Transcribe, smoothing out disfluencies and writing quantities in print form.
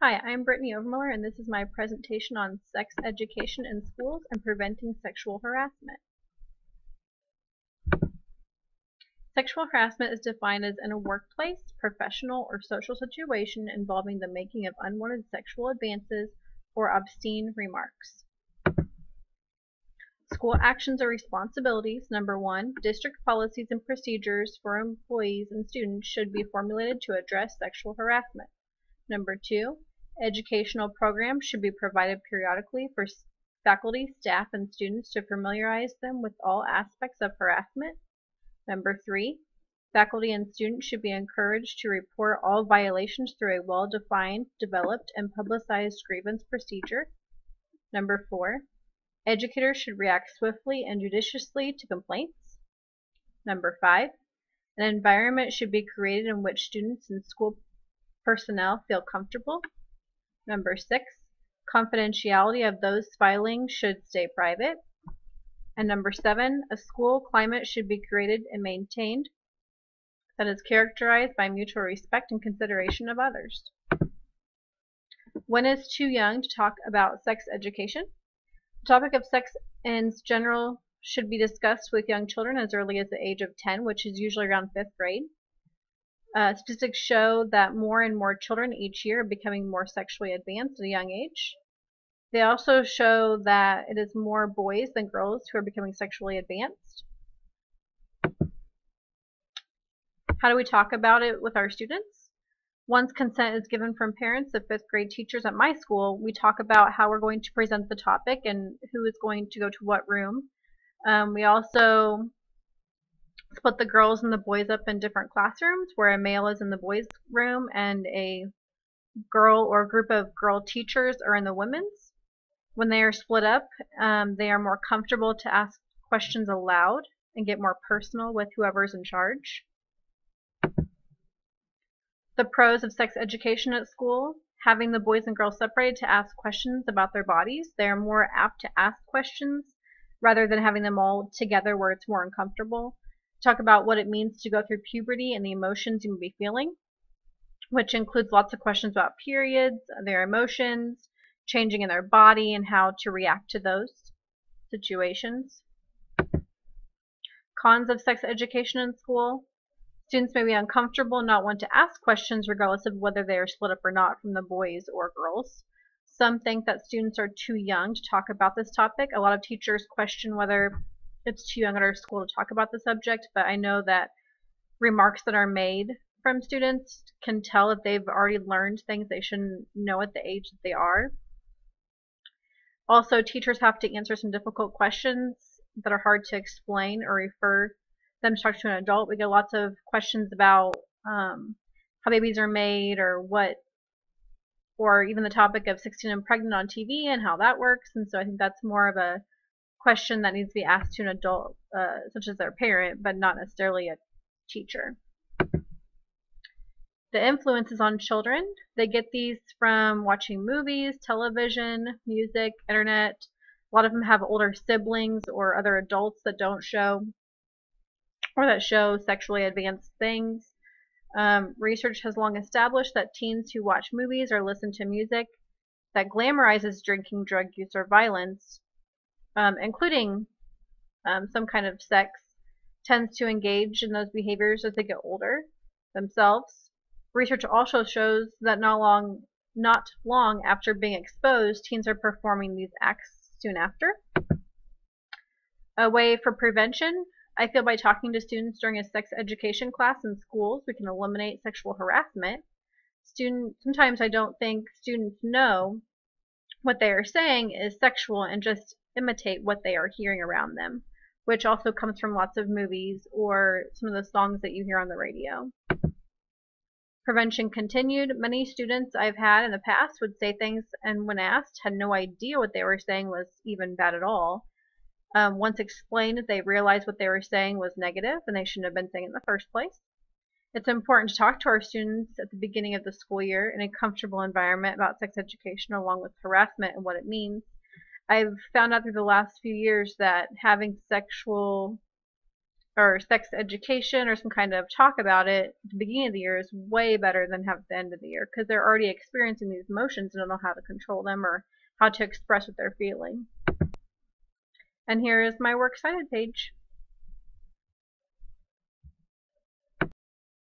Hi, I'm Brittany Overmiller, and this is my presentation on sex education in schools and preventing sexual harassment. Sexual harassment is defined as in a workplace, professional, or social situation involving the making of unwanted sexual advances or obscene remarks. School actions or responsibilities. Number 1, district policies and procedures for employees and students should be formulated to address sexual harassment. Number 2, educational programs should be provided periodically for faculty, staff, and students to familiarize them with all aspects of harassment. Number 3, faculty and students should be encouraged to report all violations through a well-defined, developed, and publicized grievance procedure. Number 4, educators should react swiftly and judiciously to complaints. Number 5, an environment should be created in which students and school personnel feel comfortable. Number 6, confidentiality of those filing should stay private. And number 7, a school climate should be created and maintained that is characterized by mutual respect and consideration of others. When is too young to talk about sex education? The topic of sex in general should be discussed with young children as early as the age of 10, which is usually around 5th grade. Statistics show that more and more children each year are becoming more sexually advanced at a young age. They also show that it is more boys than girls who are becoming sexually advanced. How do we talk about it with our students? Once consent is given from parents of 5th grade teachers at my school, we talk about how we're going to present the topic and who is going to go to what room. We also split the girls and the boys up in different classrooms, where a male is in the boys' room and a girl or group of girl teachers are in the women's. When they are split up, they are more comfortable to ask questions aloud and get more personal with whoever's in charge. The pros of sex education at school: having the boys and girls separated to ask questions about their bodies. They are more apt to ask questions rather than having them all together where it's more uncomfortable. Talk about what it means to go through puberty and the emotions you may be feeling, which includes lots of questions about periods, their emotions, changing in their body, and how to react to those situations. Cons of sex education in school: students may be uncomfortable and not want to ask questions regardless of whether they are split up or not from the boys or girls. Some think that students are too young to talk about this topic. A lot of teachers question whether it's too young at our school to talk about the subject, but I know that remarks that are made from students can tell if they've already learned things they shouldn't know at the age that they are. Also, teachers have to answer some difficult questions that are hard to explain or refer them to talk to an adult. We get lots of questions about how babies are made, or even the topic of 16 and pregnant on TV and how that works. And so I think that's more of a question that needs to be asked to an adult, such as their parent, but not necessarily a teacher. The influences on children: they get these from watching movies, television, music, internet. A lot of them have older siblings or other adults that don't show, or that show sexually advanced things. Research has long established that teens who watch movies or listen to music that glamorizes drinking, drug use, or violence, including some kind of sex, tends to engage in those behaviors as they get older themselves. Research also shows that not long after being exposed, teens are performing these acts soon after. A way for prevention: I feel by talking to students during a sex education class in schools, we can eliminate sexual harassment. Sometimes I don't think students know what they are saying is sexual and just imitate what they are hearing around them, which also comes from lots of movies or some of the songs that you hear on the radio. Prevention continued: many students I've had in the past would say things and when asked had no idea what they were saying was even bad at all. Once explained, they realized what they were saying was negative and they shouldn't have been saying it in the first place. It's important to talk to our students at the beginning of the school year in a comfortable environment about sex education along with harassment and what it means. I've found out through the last few years that having sexual or sex education or some kind of talk about it at the beginning of the year is way better than have at the end of the year, because they're already experiencing these emotions and don't know how to control them or how to express what they're feeling. And here is my works cited page.